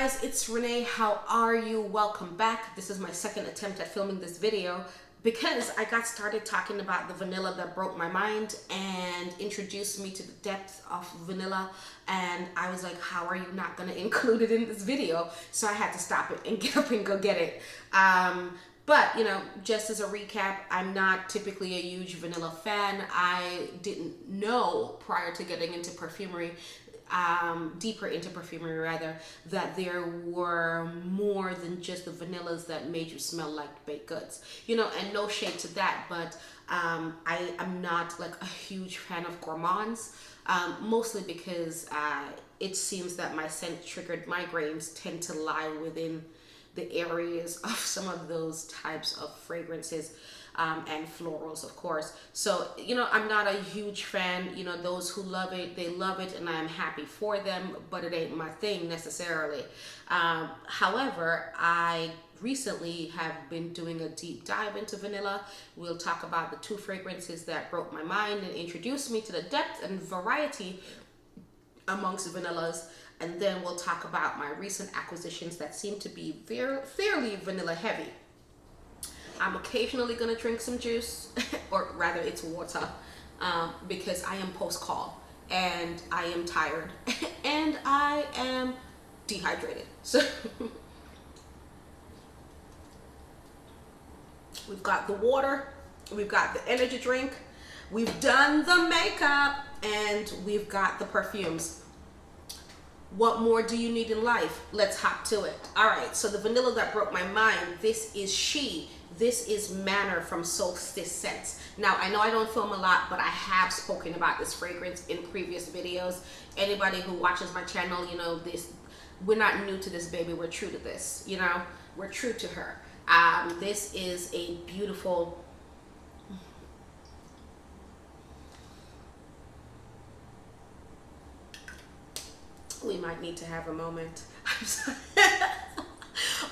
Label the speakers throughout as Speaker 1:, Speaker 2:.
Speaker 1: guys, it's Renee. How are you? Welcome back. This is my second attempt at filming this video because I got started talking about the vanilla that broke my mind and introduced me to the depth of vanilla, and I was like, how are you not going to include it in this video? So I had to stop it and get up and go get it. But, you know, just as a recap, I'm not typically a huge vanilla fan. I didn't know prior to getting into perfumery, deeper into perfumery rather, that there were more than just the vanillas that made you smell like baked goods. You know, and no shade to that, but I am not like a huge fan of gourmands, mostly because it seems that my scent-triggered migraines tend to lie within the areas of some of those types of fragrances and florals, of course. So, you know, I'm not a huge fan. You know, those who love it, they love it, and I'm happy for them, but it ain't my thing necessarily. However, I recently have been doing a deep dive into vanilla. We'll talk about the two fragrances that broke my mind and introduced me to the depth and variety amongst vanillas. And then we'll talk about my recent acquisitions that seem to be fairly vanilla heavy. I'm occasionally going to drink some juice, or rather it's water, because I am post-call and I am tired and I am dehydrated. So we've got the water, we've got the energy drink, we've done the makeup, and we've got the perfumes. What more do you need in life? Let's hop to it. All right, so the vanilla that broke my mind, this is She. This is Manor from Solstice Scents. Now, I know I don't film a lot, but I have spoken about this fragrance in previous videos. Anybody who watches my channel, you know, this, we're not new to this baby. We're true to this, you know, we're true to her. This is a beautiful, we might need to have a moment. I'm sorry.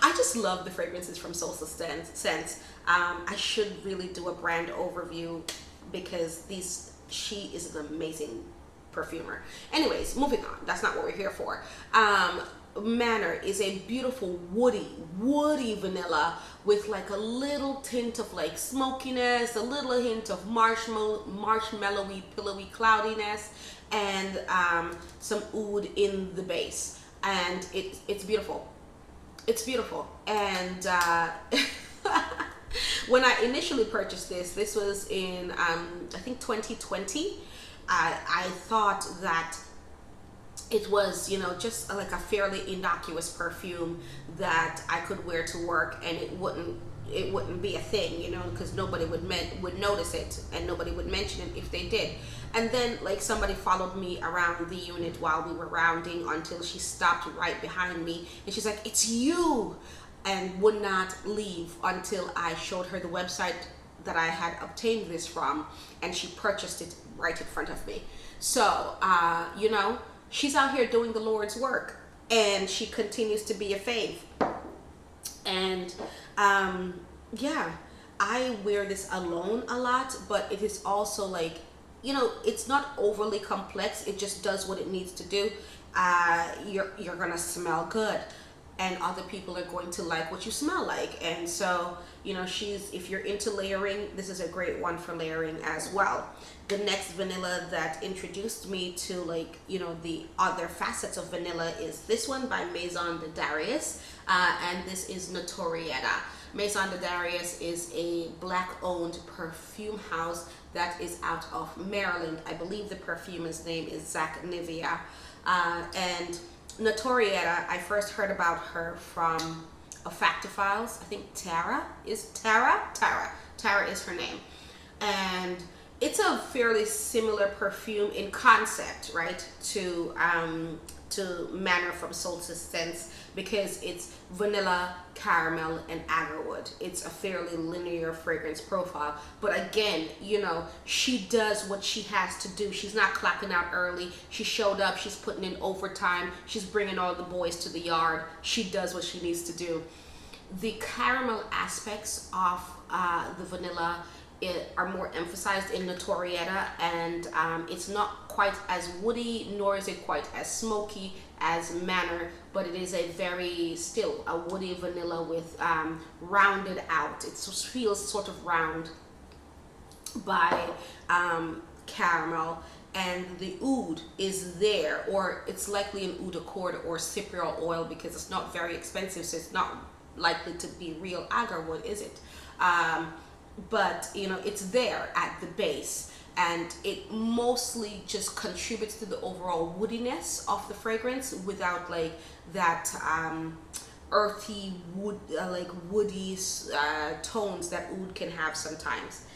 Speaker 1: I just love the fragrances from Solstice Scents. I should really do a brand overview because she is an amazing perfumer. Anyways, moving on. That's not what we're here for. Manor is a beautiful woody vanilla with like a little tint of like smokiness, a little hint of marshmallowy, pillowy cloudiness, and some oud in the base, and it's beautiful. It's beautiful. And when I initially purchased this was in I think 2020. I thought that it was, you know, just like a fairly innocuous perfume that I could wear to work, and it wouldn't be a thing, you know, because nobody would notice it and nobody would mention it if they did. And then like somebody followed me around the unit while we were rounding until she stopped right behind me and she's like, "It's you," and would not leave until I showed her the website that I had obtained this from, and she purchased it right in front of me. So you know, she's out here doing the Lord's work, and she continues to be a fave. And yeah, I wear this alone a lot, but it is also like, you know, it's not overly complex. It just does what it needs to do. You're gonna smell good, and other people are going to like what you smell like. And so, you know, if you're into layering, this is a great one for layering as well. The next vanilla that introduced me to, like, you know, the other facets of vanilla is this one by Maison de Dar, and this is Notorieta. Maison de Dar is a black-owned perfume house that is out of Maryland. I believe the perfumer's name is Zach Nivea. And Notorieta, I first heard about her from Olfactifiles. I think Tara is her name. And it's a fairly similar perfume in concept, right, to Manor from Solstice Scents, because it's vanilla, caramel, and agarwood. It's a fairly linear fragrance profile, but again, you know, she does what she has to do. She's not clocking out early. She showed up. She's putting in overtime. She's bringing all the boys to the yard. She does what she needs to do. The caramel aspects of the vanilla are more emphasized in Notorieta, and it's not quite as woody, nor is it quite as smoky as Manor, but it is a very, still a woody vanilla with rounded out. It feels sort of round by caramel, and the oud is there, or it's likely an oud accord or cypriol oil, because it's not very expensive, so it's not likely to be real agarwood, is it? But you know, it's there at the base, and it mostly just contributes to the overall woodiness of the fragrance without like that earthy wood, like woody tones that oud can have sometimes.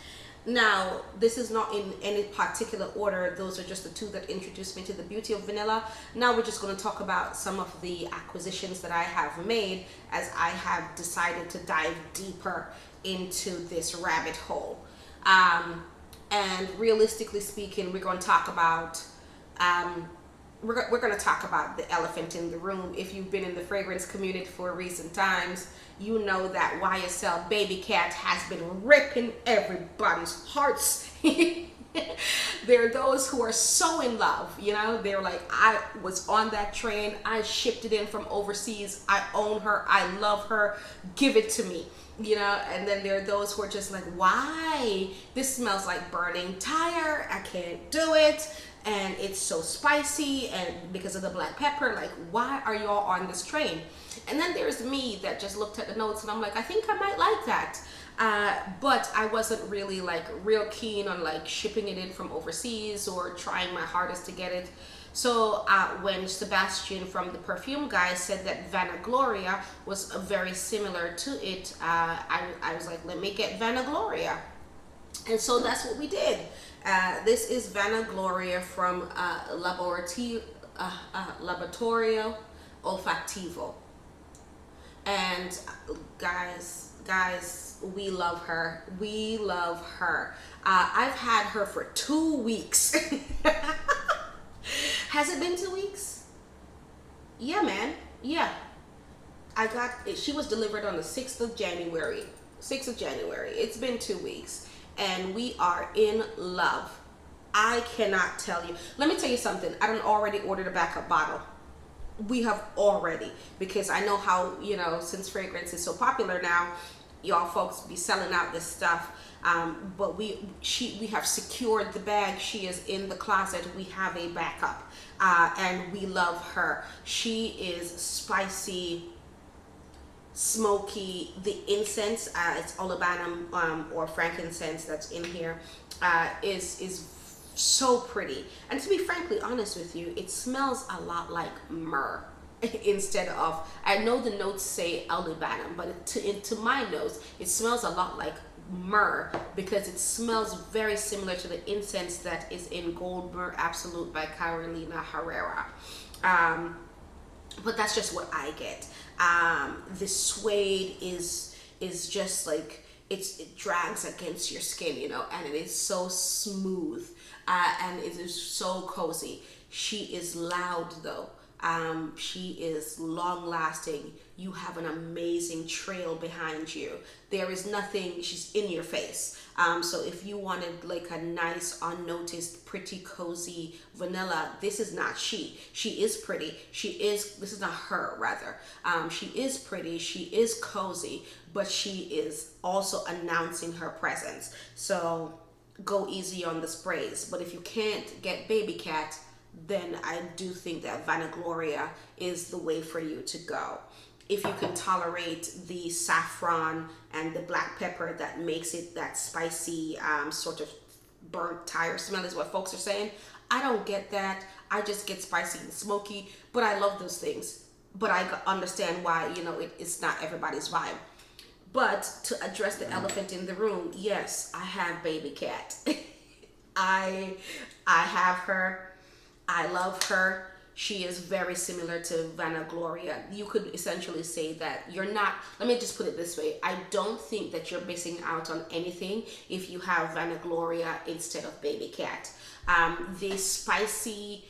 Speaker 1: Now, this is not in any particular order. Those are just the two that introduced me to the beauty of vanilla. Now we're just going to talk about some of the acquisitions that I have made as I have decided to dive deeper into this rabbit hole. And realistically speaking, we're going to talk about we're going to talk about the elephant in the room. If you've been in the fragrance community for recent times, you know that YSL Babykat has been ripping everybody's hearts. There are those who are so in love, you know, they're like, I was on that train, I shipped it in from overseas, I own her, I love her, give it to me, you know. And then there are those who are just like, why? This smells like burning tire, I can't do it, and it's so spicy, and because of the black pepper, like, why are y'all on this train? And then there's me that just looked at the notes and I'm like, I think I might like that. But I wasn't really like real keen on like shipping it in from overseas or trying my hardest to get it. So when Sebastian from the perfume guy said that Vanagloria was very similar to it, I was like, let me get Vanagloria. And so that's what we did. This is Vanagloria from Laboratorio olfactivo. And guys, we love her. We love her. I've had her for 2 weeks. Has it been 2 weeks? Yeah, man. Yeah. I got it. She was delivered on the 6th of January. 6th of January. It's been 2 weeks. And we are in love. I cannot tell you. Let me tell you something. I done already ordered a backup bottle. We have already, because I know how, you know, since fragrance is so popular now, y'all folks be selling out this stuff. But we have secured the bag. She is in the closet. We have a backup, and we love her. She is spicy, smoky. The incense, it's olibanum or frankincense that's in here, is so pretty. And to be frankly honest with you, it smells a lot like myrrh instead of, I know the notes say olibanum, but to my nose, it smells a lot like myrrh, because it smells very similar to the incense that is in Gold Myrrh Absolute by Carolina Herrera. But that's just what I get. The suede is just like, it drags against your skin, you know, and it is so smooth, and it is so cozy. She is loud though. She is long lasting. You have an amazing trail behind you. There is nothing, she's in your face. So if you wanted like a nice, unnoticed, pretty, cozy vanilla, this is not she. She is pretty. This is not her, rather. She is pretty, she is cozy, but she is also announcing her presence. So go easy on the sprays. But if you can't get Babykat, then I do think that Vanagloria is the way for you to go. If you can tolerate the saffron and the black pepper that makes it that spicy, sort of burnt tire smell is what folks are saying. I don't get that. I just get spicy and smoky, but I love those things. But I understand why, you know, it's not everybody's vibe. But to address the elephant in the room, yes, I have Babykat. I have her. I love her. She is very similar to Vanagloria. You could essentially say that you're not, let me just put it this way. I don't think that you're missing out on anything if you have Vanagloria instead of Babykat. The spicy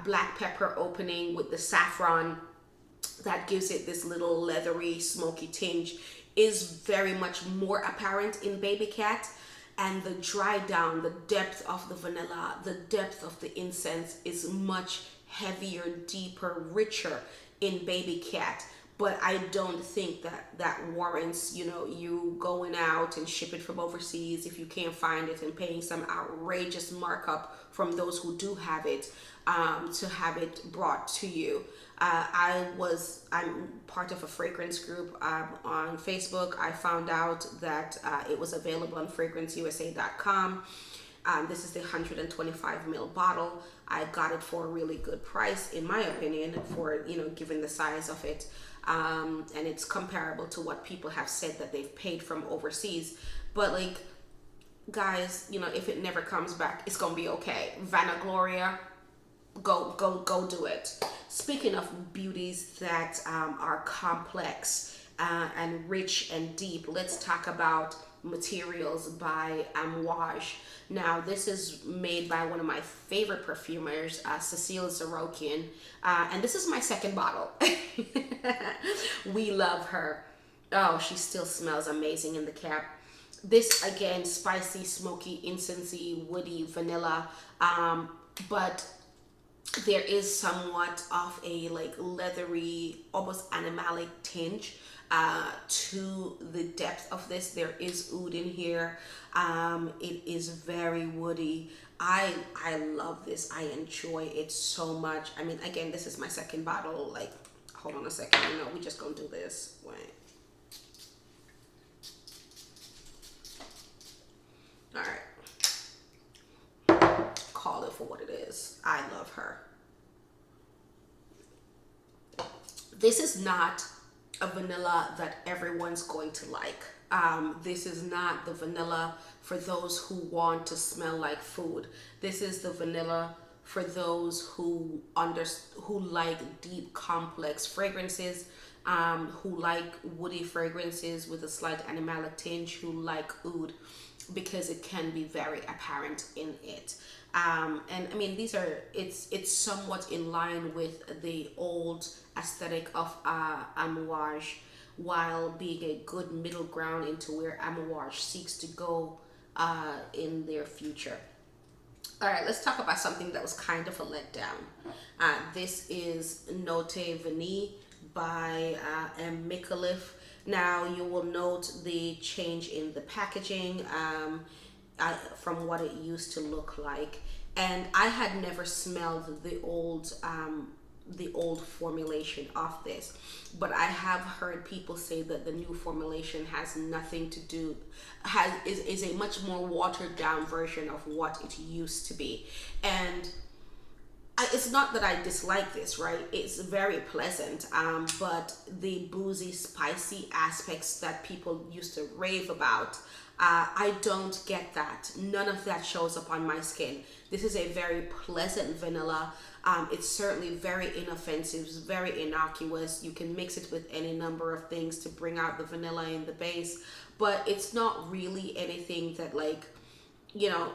Speaker 1: black pepper opening with the saffron that gives it this little leathery, smoky tinge is very much more apparent in Babykat. and the dry down, the depth of the vanilla, the depth of the incense is much heavier, deeper, richer in Babykat. But I don't think that that warrants, you know, you going out and ship it from overseas if you can't find it and paying some outrageous markup from those who do have it, to have it brought to you. I'm part of a fragrance group on Facebook. I found out that it was available on fragranceusa.com. This is the 125 ml bottle. I got it for a really good price, in my opinion, for, you know, given the size of it. And it's comparable to what people have said that they've paid from overseas. But like, guys, you know, if it never comes back, it's gonna be okay. Vanagloria, go do it. Speaking of beauties that are complex and rich and deep, let's talk about Materials by Amouage. Now, this is made by one of my favorite perfumers, Cecile Zarokian, and this is my second bottle. We love her. Oh, she still smells amazing in the cap. This, again, spicy, smoky, incensey, woody, vanilla, but there is somewhat of a like leathery, almost animalic tinge to the depth of this. There is oud in here. It is very woody. I love this. I enjoy it so much. I mean, again, this is my second bottle. Like, hold on a second. You know, we just gonna do this. Wait. All right. Call it for what it is. I love her. This is not a vanilla that everyone's going to like. This is not the vanilla for those who want to smell like food. This is the vanilla for those who like deep, complex fragrances, who like woody fragrances with a slight animalic tinge, who like oud, because it can be very apparent in it. And I mean, it's somewhat in line with the old aesthetic of Amouage, while being a good middle ground into where Amouage seeks to go in their future. All right, let's talk about something that was kind of a letdown. This is Noteé Vanille by Micaliff. Now, you will note the change in the packaging from what it used to look like. And I had never smelled the old formulation of this, but I have heard people say that the new formulation has nothing to do, is a much more watered down version of what it used to be. And it's not that I dislike this, right? It's very pleasant, but the boozy, spicy aspects that people used to rave about, I don't get that. None of that shows up on my skin. This is a very pleasant vanilla. It's certainly very inoffensive, it's very innocuous. You can mix it with any number of things to bring out the vanilla in the base, but it's not really anything that, like, you know,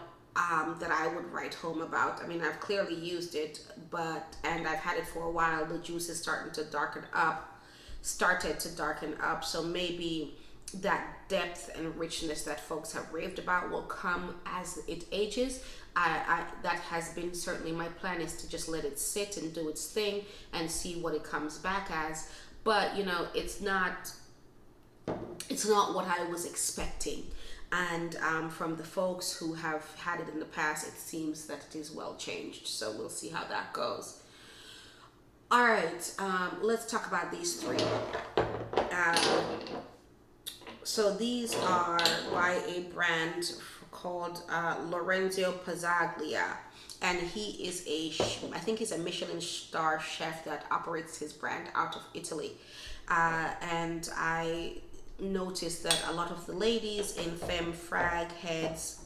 Speaker 1: that I would write home about. I mean, I've clearly used it, and I've had it for a while. The juice is started to darken up, so maybe that depth and richness that folks have raved about will come as it ages. That has been certainly my plan, is to just let it sit and do its thing and see what it comes back as. But you know, it's not what I was expecting. And from the folks who have had it in the past, it seems that it is well changed. So we'll see how that goes. All right, let's talk about these three. So these are by a brand called Lorenzo Pazzaglia, and he is I think he's a Michelin star chef that operates his brand out of Italy. And I noticed that a lot of the ladies in femme frag heads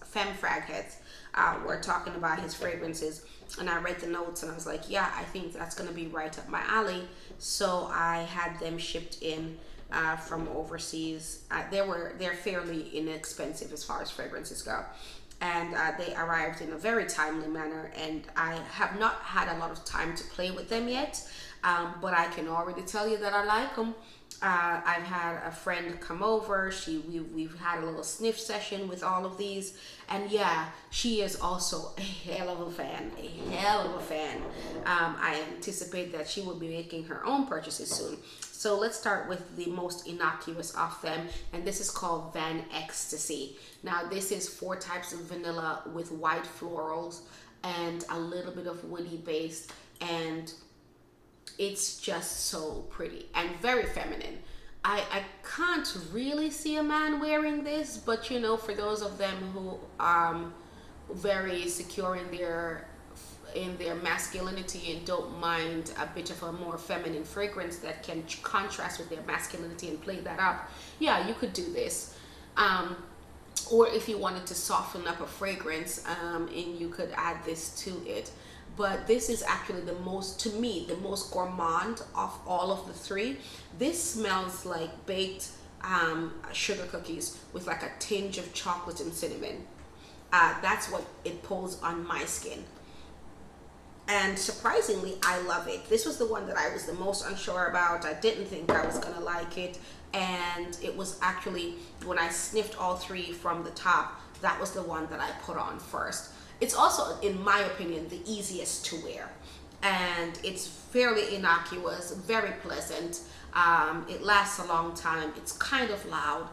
Speaker 1: were talking about his fragrances, and I read the notes and I was like, yeah, I think that's gonna be right up my alley. So I had them shipped in from overseas. They're fairly inexpensive as far as fragrances go, and they arrived in a very timely manner, and I have not had a lot of time to play with them yet, but I can already tell you that I like them. I've had a friend come over. We've had a little sniff session with all of these, and yeah, she is also a hell of a fan. A hell of a fan. I anticipate that she will be making her own purchases soon. So let's start with the most innocuous of them, and this is called Van Exstasxy. Now this is 4 types of vanilla with white florals and a little bit of woody base, and it's just so pretty and very feminine. I can't really see a man wearing this, but you know, for those of them who very secure in their masculinity and don't mind a bit of a more feminine fragrance that can contrast with their masculinity and play that up, yeah, you could do this. Or if you wanted to soften up a fragrance, and you could add this to it. But this is actually the most, to me, the most gourmand of all of the 3. This smells like baked sugar cookies with like a tinge of chocolate and cinnamon. That's what it pulls on my skin. And surprisingly, I love it. This was the one that I was the most unsure about. I didn't think I was gonna like it. And it was actually, when I sniffed all 3 from the top, that was the one that I put on first. It's also, in my opinion, the easiest to wear, and it's fairly innocuous, very pleasant. It lasts a long time. It's kind of loud,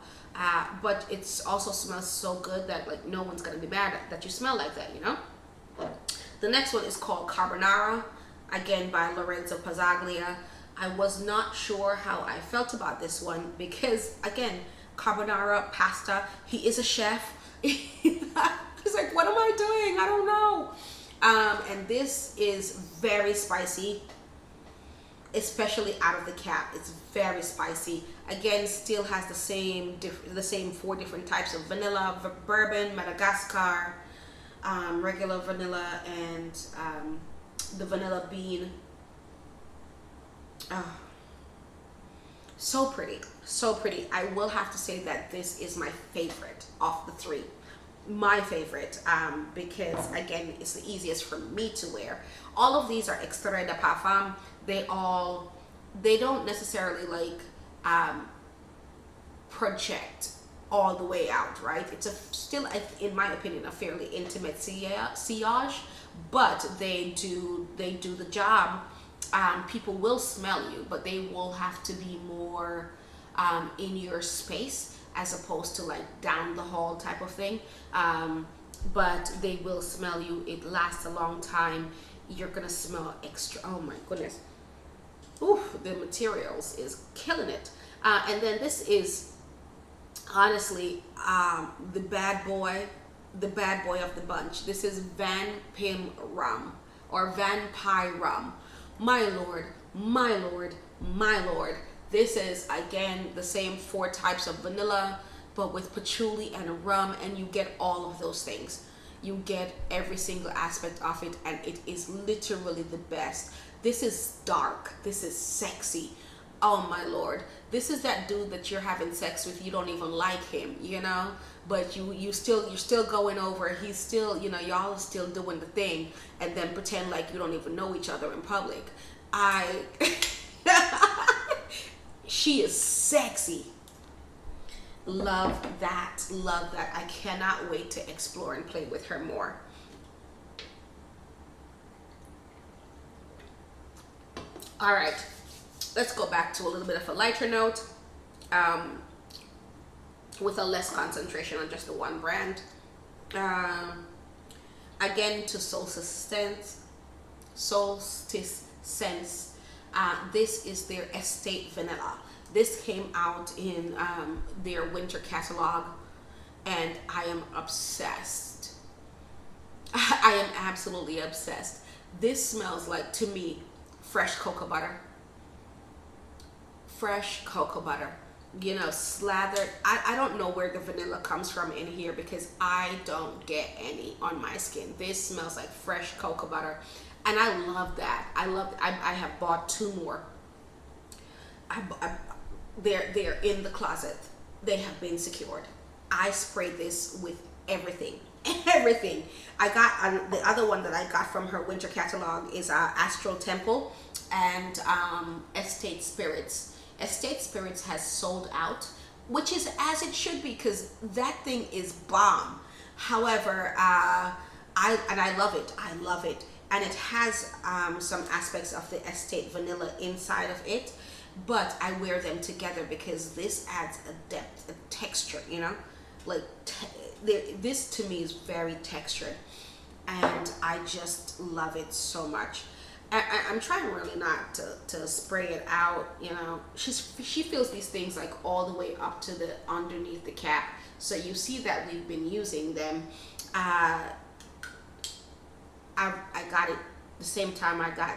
Speaker 1: but it also smells so good that like no one's gonna be mad that you smell like that, you know. The next one is called Carbonara, again by Lorenzo Pazzaglia. I was not sure how I felt about this one because, again, carbonara, pasta, he is a chef. He's like, what am I doing? I don't know. And this is very spicy, especially out of the cap. It's very spicy. Again, still has the same 4 different types of vanilla, bourbon, Madagascar, regular vanilla, and the vanilla bean. So pretty, so pretty. I will have to say that this is my favorite of the 3. My favorite, because again, it's the easiest for me to wear. All of these are extrait de parfum. They don't necessarily like project all the way out, right? It's still, in my opinion, a fairly intimate sillage, but they do the job. People will smell you, but they will have to be more in your space, as opposed to like down the hall type of thing. But they will smell you. It lasts a long time. You're gonna smell extra. Oh my goodness. Oof, the materials is killing it. And then this is honestly the bad boy of the bunch. This is Van Pim Rhum, or Vampire Rum. My lord, my lord, my lord. This is, again, the same 4 types of vanilla, but with patchouli and rum, and you get all of those things. You get every single aspect of it, and it is literally the best. This is dark. This is sexy. Oh my lord. This is that dude that you're having sex with. You don't even like him, you know, but you're still going over. He's still, you know, y'all are still doing the thing, and then pretend like you don't even know each other in public. She is sexy. Love that, love that. I cannot wait to explore and play with her more. All right, let's go back to a little bit of a lighter note, with a less concentration on just the one brand. Again, to Solstice Sense. This is their Estate Vanilla. This came out in their winter catalog, and I am obsessed. I am absolutely obsessed. This smells like, to me, fresh cocoa butter. Fresh cocoa butter, you know, slathered. I don't know where the vanilla comes from in here, because I don't get any on my skin. This smells like fresh cocoa butter, and I love that. I have bought 2 more. They're in the closet. They have been secured. I sprayed this with everything. Everything. I got the other one that I got from her winter catalog is Astral Temple and Estate Spirits, Estate Spirits has sold out, which is as it should be, because that thing is bomb. However, I love it. I love it, and it has some aspects of the Estate Vanilla inside of it, but I wear them together because this adds a depth, a texture. You know, like this to me is very textured, and I just love it so much. I'm trying really not to spray it out. You know, she feels these things like all the way up to the underneath the cap, so you see that we've been using them. I got it the same time I got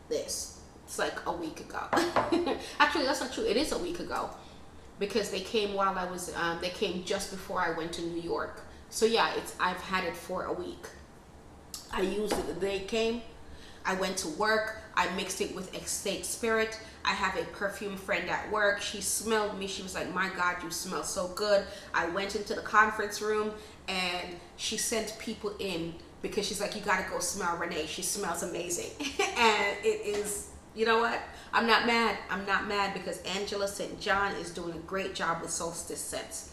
Speaker 1: this. It's like a week ago. Actually, that's not true. It is a week ago, because they came while I was they came just before I went to New York. So yeah, I've had it for a week. I used it the day it came. I went to work. I mixed it with Estate Spirit. I have a perfume friend at work. She smelled me. She was like, "My God, you smell so good." I went into the conference room and she sent people in because she's like, "You got to go smell Renee. She smells amazing." And it is, you know what? I'm not mad. I'm not mad because Angela St. John is doing a great job with Solstice scents.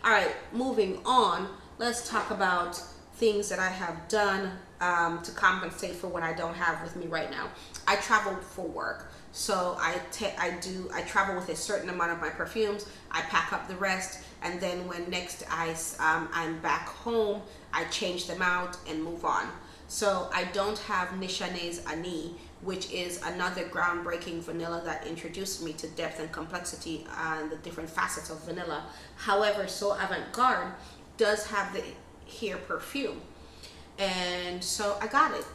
Speaker 1: All right, moving on. Let's talk about things that I have done to compensate for what I don't have with me right now. I travel for work, so I travel with a certain amount of my perfumes. I pack up the rest, and then when next I'm back home, I change them out and move on. So I don't have Nishane Ani, which is another groundbreaking vanilla that introduced me to depth and complexity and the different facets of vanilla. However, So Avant-Garde does have the hair perfume, and so I got it,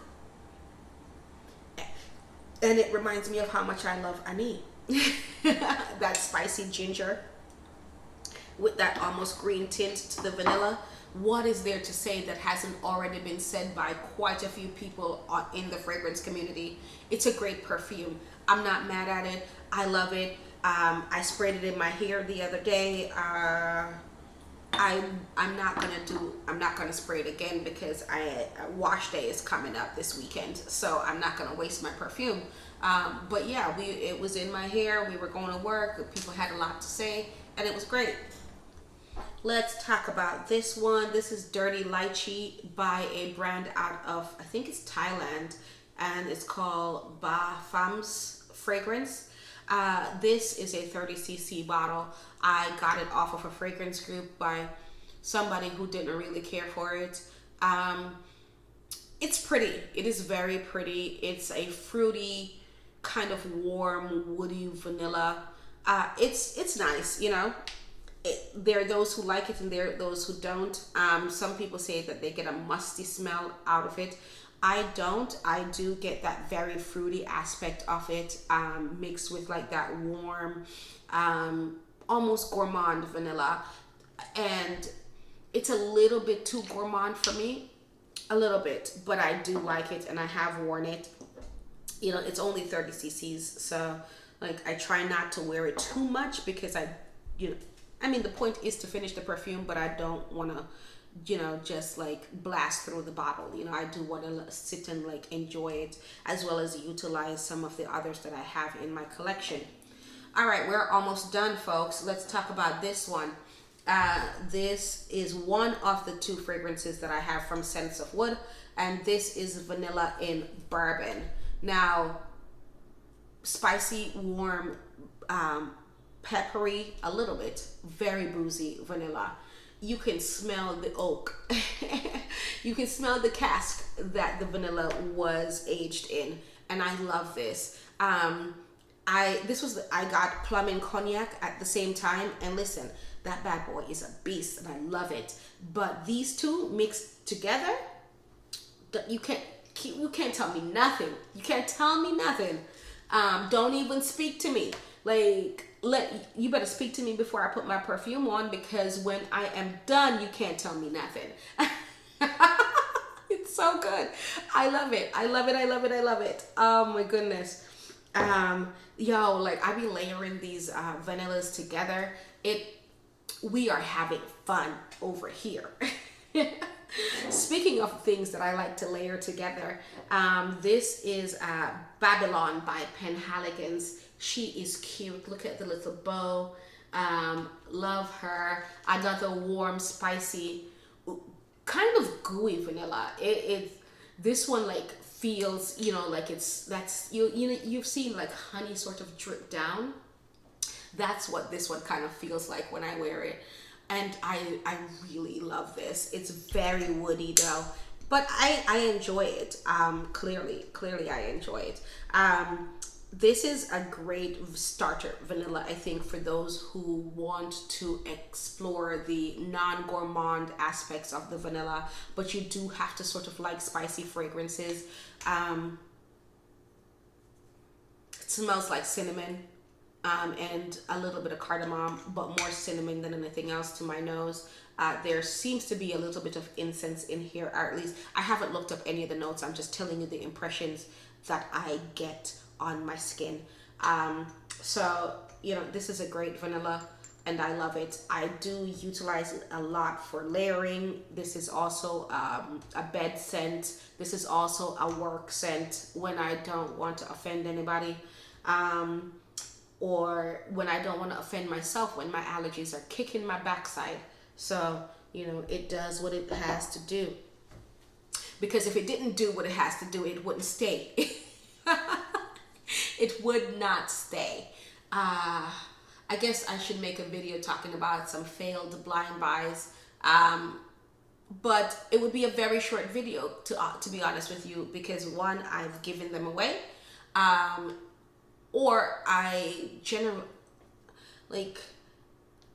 Speaker 1: and it reminds me of how much I love Ani. That spicy ginger with that almost green tint to the vanilla. What is there to say that hasn't already been said by quite a few people in the fragrance community? It's a great perfume. I'm not mad at it. I love it. I sprayed it in my hair the other day. I'm not gonna spray it again because wash day is coming up this weekend, so I'm not gonna waste my perfume. But yeah, it was in my hair. We were going to work. People had a lot to say, and it was great. Let's talk about this one. This is Dirty Lychee by a brand out of, I think it's Thailand, and it's called Bahfamsn fragrance. This is a 30cc bottle. I got it off of a fragrance group by somebody who didn't really care for it. It's pretty. It is very pretty. It's a fruity, kind of warm, woody vanilla. It's nice, you know. There are those who like it and there are those who don't. Some people say that they get a musty smell out of it. I don't. I do get that very fruity aspect of it, mixed with like that warm, almost gourmand vanilla. And it's a little bit too gourmand for me, a little bit, but I do like it and I have worn it. You know, it's only 30 cc's, so like I try not to wear it too much because I mean, the point is to finish the perfume, but I don't want to, you know, just like blast through the bottle. You know, I do want to sit and like enjoy it, as well as utilize some of the others that I have in my collection. All right, we're almost done, folks. Let's talk about this one. This is one of the two fragrances that I have from Scents of Wood, and this is vanilla in bourbon. Now, spicy, warm, peppery, a little bit, very boozy vanilla. You can smell the oak. You can smell the cask that the vanilla was aged in, and I love this. I got plum and cognac at the same time, and listen, that bad boy is a beast, and I love it. But these two mixed together, you can't tell me nothing. You can't tell me nothing. Don't even speak to me. Like, you better speak to me before I put my perfume on, because when I am done, you can't tell me nothing. It's so good. I love it. I love it. I love it. I love it. Oh my goodness. Yo, like I be layering these vanillas together. We are having fun over here. Speaking of things that I like to layer together, this is Babylon by Penhaligon's She is cute. Look at the little bow. Love her. Another warm, spicy, kind of gooey vanilla. This one like feels, you know, like you've seen like honey sort of drip down. That's what this one kind of feels like when I wear it. And I really love this. It's very woody though, but I enjoy it. Clearly I enjoy it. This is a great starter vanilla, I think, for those who want to explore the non-gourmand aspects of the vanilla, but you do have to sort of like spicy fragrances. It smells like cinnamon, and a little bit of cardamom, but more cinnamon than anything else to my nose. There seems to be a little bit of incense in here, or at least I haven't looked up any of the notes. I'm just telling you the impressions that I get on my skin. So, you know, this is a great vanilla and I love it. I do utilize it a lot for layering. This is also a bed scent. This is also a work scent when I don't want to offend anybody. Or when I don't want to offend myself when my allergies are kicking my backside. So, you know, it does what it has to do. Because if it didn't do what it has to do, it wouldn't stay. It would not stay. I guess I should make a video talking about some failed blind buys. But it would be a very short video to be honest with you, because one, I've given them away. Or I generally, like,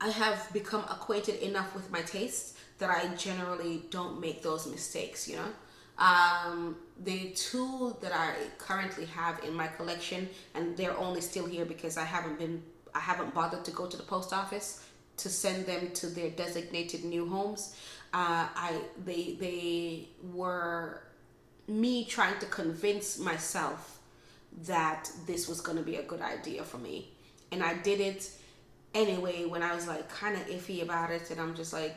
Speaker 1: I have become acquainted enough with my tastes that I generally don't make those mistakes, you know. The two that I currently have in my collection, and they're only still here because I haven't bothered to go to the post office to send them to their designated new homes. They were me trying to convince myself that this was going to be a good idea for me, and I did it anyway when I was like kind of iffy about it. And I'm just like,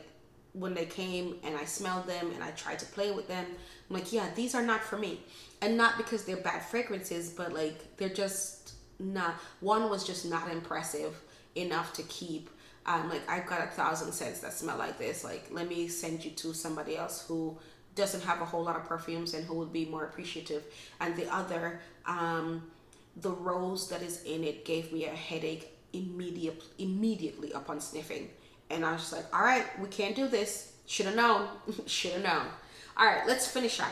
Speaker 1: when they came and I smelled them and I tried to play with them, I'm like, yeah, these are not for me. And not because they're bad fragrances, but like they're just not, one was just not impressive enough to keep. Like, I've got 1,000 scents that smell like this. Like, let me send you to somebody else who doesn't have a whole lot of perfumes and who would be more appreciative. And the other, the rose that is in it gave me a headache immediately upon sniffing. And I was just like, all right, we can't do this. Should have known. Should have known. All right, let's finish up.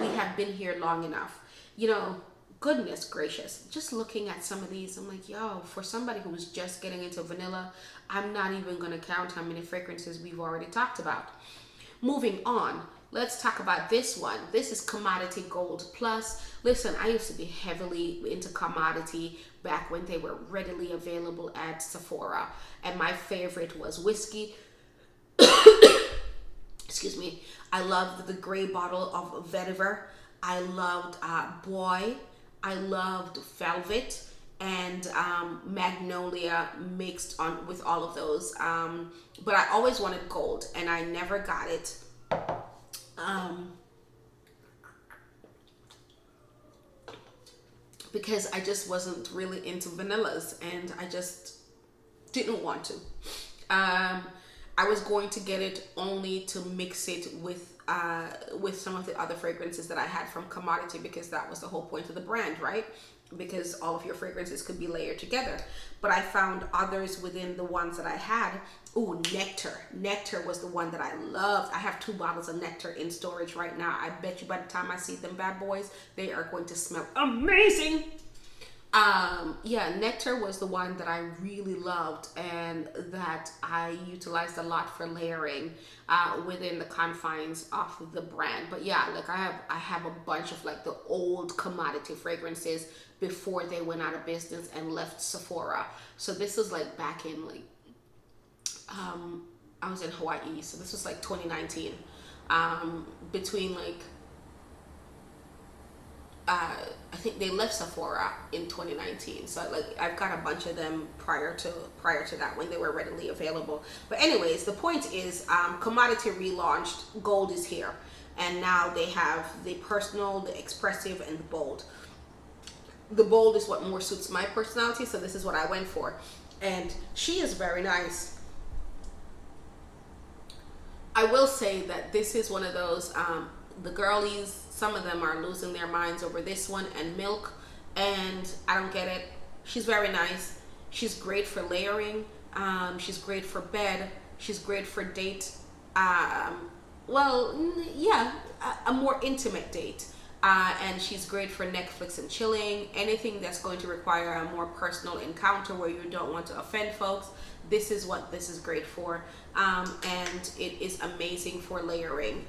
Speaker 1: We have been here long enough. You know, goodness gracious. Just looking at some of these, I'm like, yo, for somebody who's just getting into vanilla, I'm not even going to count how many fragrances we've already talked about. Moving on, let's talk about this one. This is Commodity Gold Plus. Listen, I used to be heavily into Commodity back when they were readily available at Sephora. And my favorite was Whiskey. Excuse me. I loved the gray bottle of Vetiver. I loved Boy. I loved Velvet. And Magnolia mixed on with all of those. But I always wanted gold and I never got it. Because I just wasn't really into vanillas and I just didn't want to. I was going to get it only to mix it with some of the other fragrances that I had from Commodity, because that was the whole point of the brand, right? Because all of your fragrances could be layered together. But I found others within the ones that I had. Ooh, Nectar. Nectar was the one that I loved. I have 2 bottles of Nectar in storage right now. I bet you by the time I see them bad boys, they are going to smell amazing. Yeah, Nectar was the one that I really loved and that I utilized a lot for layering within the confines of the brand. But yeah, like I have a bunch of like the old Commodity fragrances before they went out of business and left Sephora. So this was like back in like I was in Hawaii, so this was like 2019. Between like I think they left Sephora in 2019, so like I've got a bunch of them prior to that when they were readily available. But anyways, the point is, Commodity relaunched. Gold is here, and now they have the personal, the expressive, and the bold. the bold is what more suits my personality, so this is what I went for. And she is very nice. I will say that this is one of those, the girlies, some of them are losing their minds over this one and Milk, and I don't get it. She's very nice. She's great for layering. She's great for bed. She's great for date. Well, yeah, a more intimate date. And she's great for Netflix and chilling. Anything that's going to require a more personal encounter where you don't want to offend folks, this is what this is great for. And it is amazing for layering.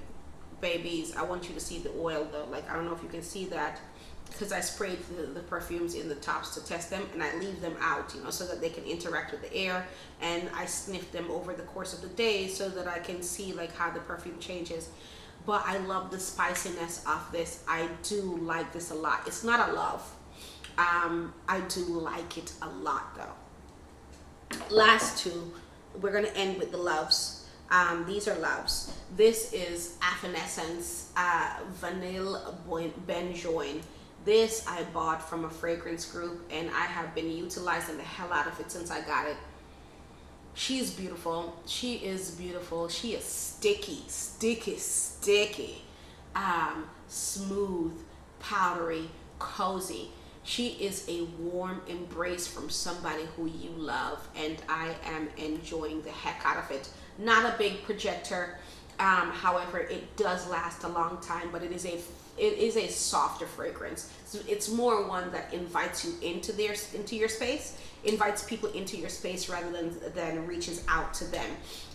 Speaker 1: Babies, I want you to see the oil though. Like, I don't know if you can see that, because I sprayed the perfumes in the tops to test them, and I leave them out, you know, so that they can interact with the air, and I sniff them over the course of the day so that I can see like how the perfume changes. But I love the spiciness of this. I do like this a lot. It's not a love. I do like it a lot though. Last two, we're gonna end with the loves. These are loves. This is Affinesense Vanille Benjoin. This I bought from a fragrance group, and I have been utilizing the hell out of it since I got it. She's beautiful. She is beautiful. She is sticky, sticky, sticky. Smooth, powdery, cozy. She is a warm embrace from somebody who you love, and I am enjoying the heck out of it. Not a big projector. However, it does last a long time, but it is a softer fragrance. So it's more one that invites you into your space, invites people into your space rather than reaches out to them.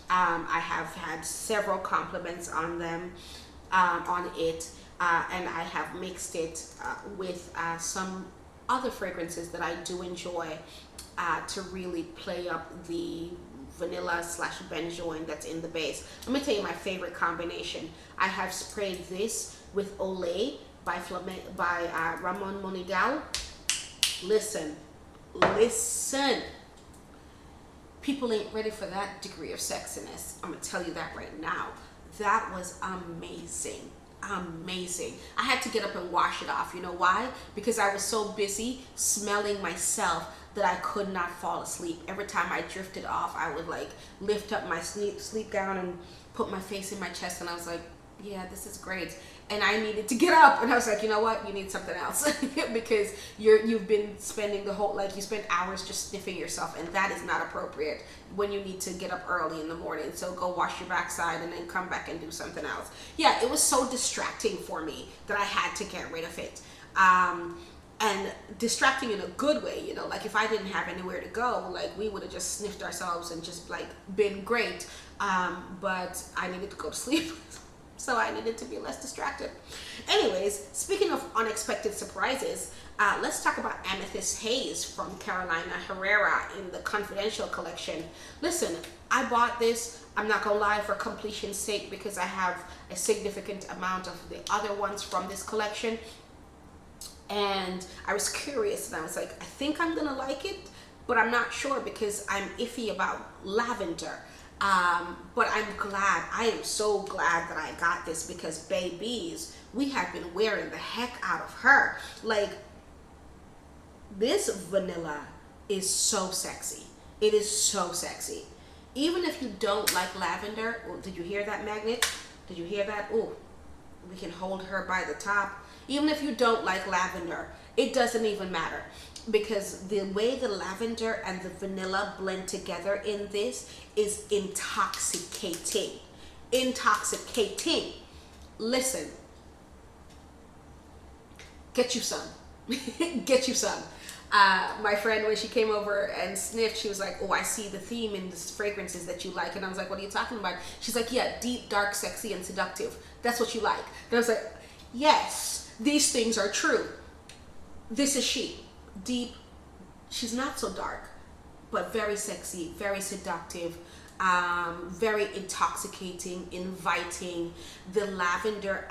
Speaker 1: I have had several compliments on them, on it, and I have mixed it with some other fragrances that I do enjoy to really play up the vanilla / benjoin that's in the base. Let me tell you my favorite combination. I have sprayed this with Olay by Ramon Monigal. Listen. People ain't ready for that degree of sexiness. I'm gonna tell you that right now. That was amazing. Amazing. I had to get up and wash it off. You know why? Because I was so busy smelling myself that I could not fall asleep. Every time I drifted off, I would like lift up my sleep gown and put my face in my chest, and I was like, yeah, this is great. And I needed to get up, and I was like, you know what, you need something else. Because you've been spending you spent hours just sniffing yourself, and that is not appropriate when you need to get up early in the morning. So go wash your backside and then come back and do something else. Yeah, it was so distracting for me that I had to get rid of it. And distracting in a good way, you know, like if I didn't have anywhere to go, like we would have just sniffed ourselves and just like been great. But I needed to go to sleep. So I needed to be less distracted. Anyways, speaking of unexpected surprises, let's talk about Amethyst Haze from Carolina Herrera in the Confidential collection. Listen, I bought this, I'm not gonna lie, for completion's sake, because I have a significant amount of the other ones from this collection. And I was curious, and I was like, I think I'm gonna like it, but I'm not sure because I'm iffy about lavender. But I am so glad that I got this, because babies, we have been wearing the heck out of her. Like, this vanilla is so sexy. It is so sexy. Even if you don't like lavender, oh, did you hear that, Magnet? Did you hear that? Oh, we can hold her by the top. Even if you don't like lavender, it doesn't even matter, because the way the lavender and the vanilla blend together in this is intoxicating. Intoxicating. Listen, get you some. Get you some. My friend, when she came over and sniffed, she was like, oh, I see the theme in the fragrances that you like. And I was like, what are you talking about? She's like, yeah, deep, dark, sexy, and seductive. That's what you like. And I was like, yes, these things are true. This is she. Deep. She's not so dark, but very sexy, very seductive, very intoxicating, inviting. The lavender